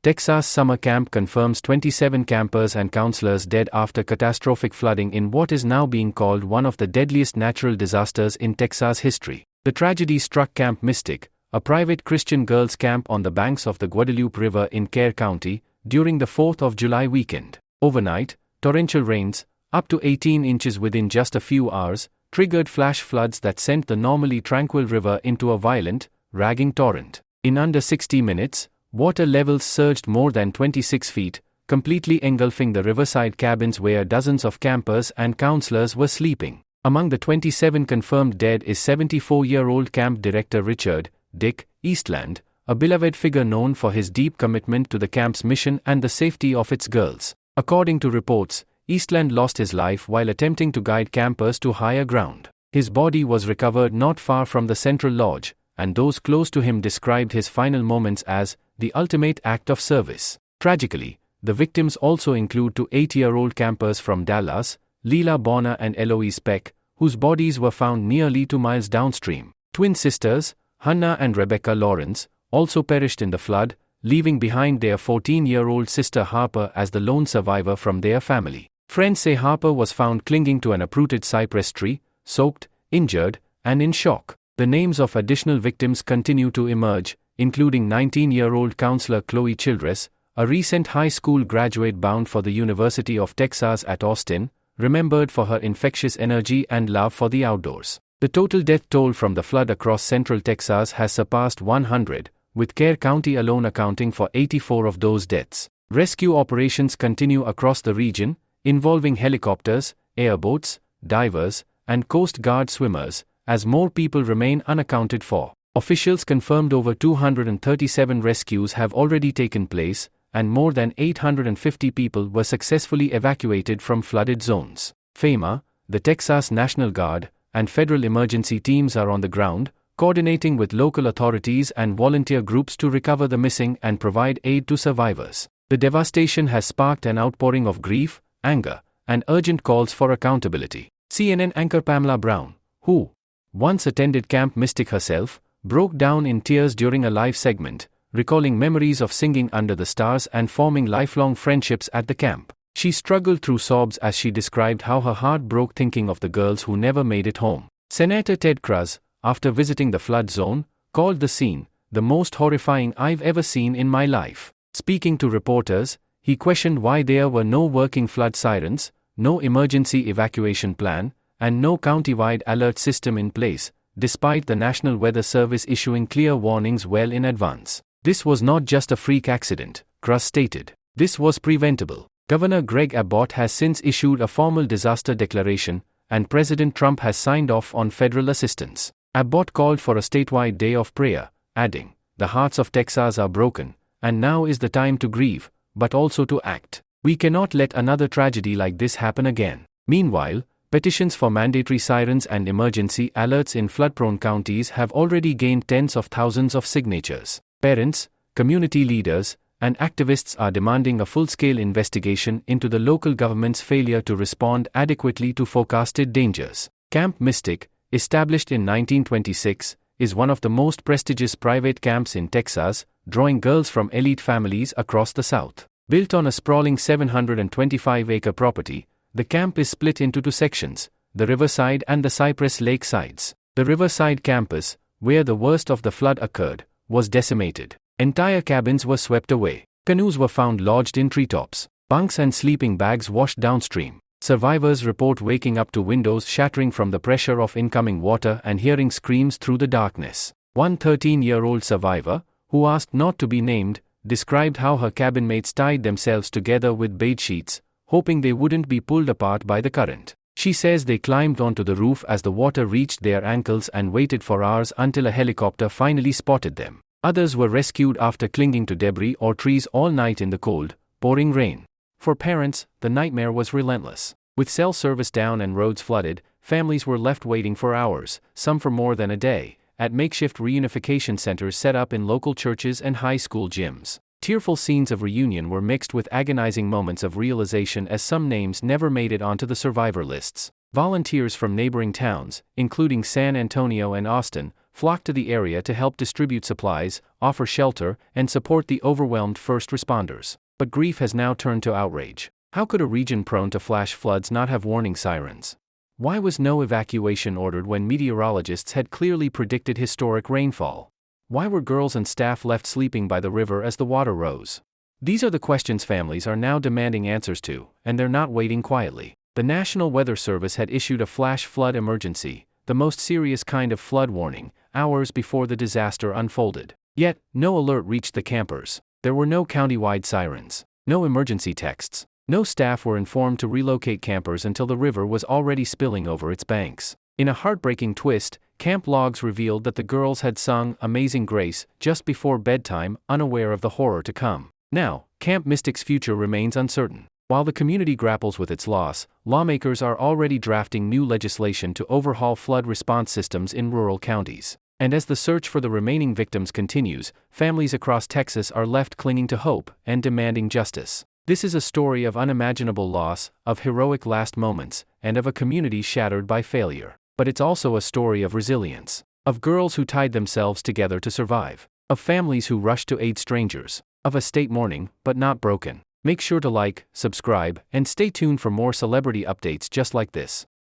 Texas summer camp confirms 27 campers and counselors dead after catastrophic flooding in what is now being called one of the deadliest natural disasters in Texas history. The tragedy struck Camp Mystic, a private Christian girls' camp on the banks of the Guadalupe River in Kerr County, during the 4th of July weekend. Overnight, torrential rains, up to 18 inches within just a few hours, triggered flash floods that sent the normally tranquil river into a violent, raging torrent. In under 60 minutes, water levels surged more than 26 feet, completely engulfing the riverside cabins where dozens of campers and counselors were sleeping. Among the 27 confirmed dead is 74-year-old camp director Richard Dick Eastland, a beloved figure known for his deep commitment to the camp's mission and the safety of its girls. According to reports, Eastland lost his life while attempting to guide campers to higher ground. His body was recovered not far from the central lodge, and those close to him described his final moments as the ultimate act of service. Tragically, the victims also include two 8-year-old campers from Dallas, Leila Bonner and Eloise Peck, whose bodies were found nearly 2 miles downstream. Twin sisters, Hannah and Rebecca Lawrence, also perished in the flood, leaving behind their 14-year-old sister Harper as the lone survivor from their family. Friends say Harper was found clinging to an uprooted cypress tree, soaked, injured, and in shock. The names of additional victims continue to emerge, including 19-year-old counselor Chloe Childress, a recent high school graduate bound for the University of Texas at Austin, remembered for her infectious energy and love for the outdoors. The total death toll from the flood across central Texas has surpassed 100, with Kerr County alone accounting for 84 of those deaths. Rescue operations continue across the region, involving helicopters, airboats, divers, and Coast Guard swimmers, as more people remain unaccounted for. Officials confirmed over 237 rescues have already taken place, and more than 850 people were successfully evacuated from flooded zones. FEMA, the Texas National Guard, and federal emergency teams are on the ground, coordinating with local authorities and volunteer groups to recover the missing and provide aid to survivors. The devastation has sparked an outpouring of grief, anger, and urgent calls for accountability. CNN anchor Pamela Brown, who once attended Camp Mystic herself, broke down in tears during a live segment, recalling memories of singing under the stars and forming lifelong friendships at the camp. She struggled through sobs as she described how her heart broke thinking of the girls who never made it home. Senator Ted Cruz, after visiting the flood zone, called the scene the most horrifying I've ever seen in my life. Speaking to reporters, he questioned why there were no working flood sirens, no emergency evacuation plan, and no county-wide alert system in place, despite the National Weather Service issuing clear warnings well in advance. This was not just a freak accident, Cruz stated. This was preventable. Governor Greg Abbott has since issued a formal disaster declaration, and President Trump has signed off on federal assistance. Abbott called for a statewide day of prayer, adding, "The hearts of Texas are broken, and now is the time to grieve, but also to act. We cannot let another tragedy like this happen again." Meanwhile, petitions for mandatory sirens and emergency alerts in flood-prone counties have already gained tens of thousands of signatures. Parents, community leaders, and activists are demanding a full-scale investigation into the local government's failure to respond adequately to forecasted dangers. Camp Mystic, established in 1926, is one of the most prestigious private camps in Texas, drawing girls from elite families across the South. Built on a sprawling 725-acre property, the camp is split into two sections, the Riverside and the Cypress Lake sides. The Riverside campus, where the worst of the flood occurred, was decimated. Entire cabins were swept away. Canoes were found lodged in treetops. Bunks and sleeping bags washed downstream. Survivors report waking up to windows shattering from the pressure of incoming water and hearing screams through the darkness. One 13-year-old survivor, who asked not to be named, described how her cabin mates tied themselves together with bed sheets, hoping they wouldn't be pulled apart by the current. She says they climbed onto the roof as the water reached their ankles and waited for hours until a helicopter finally spotted them. Others were rescued after clinging to debris or trees all night in the cold, pouring rain. For parents, the nightmare was relentless. With cell service down and roads flooded, families were left waiting for hours, some for more than a day, at makeshift reunification centers set up in local churches and high school gyms. Tearful scenes of reunion were mixed with agonizing moments of realization as some names never made it onto the survivor lists. Volunteers from neighboring towns, including San Antonio and Austin, flocked to the area to help distribute supplies, offer shelter, and support the overwhelmed first responders. But grief has now turned to outrage. How could a region prone to flash floods not have warning sirens? Why was no evacuation ordered when meteorologists had clearly predicted historic rainfall? Why were girls and staff left sleeping by the river as the water rose? These are the questions families are now demanding answers to, and they're not waiting quietly. The National Weather Service had issued a flash flood emergency, the most serious kind of flood warning, hours before the disaster unfolded. Yet, no alert reached the campers. There were no countywide sirens, no emergency texts, no staff were informed to relocate campers until the river was already spilling over its banks. In a heartbreaking twist, camp logs revealed that the girls had sung Amazing Grace just before bedtime, unaware of the horror to come. Now, Camp Mystic's future remains uncertain. While the community grapples with its loss, lawmakers are already drafting new legislation to overhaul flood response systems in rural counties. And as the search for the remaining victims continues, families across Texas are left clinging to hope and demanding justice. This is a story of unimaginable loss, of heroic last moments, and of a community shattered by failure. But it's also a story of resilience, of girls who tied themselves together to survive, of families who rushed to aid strangers, of a state mourning, but not broken. Make sure to like, subscribe, and stay tuned for more celebrity updates just like this.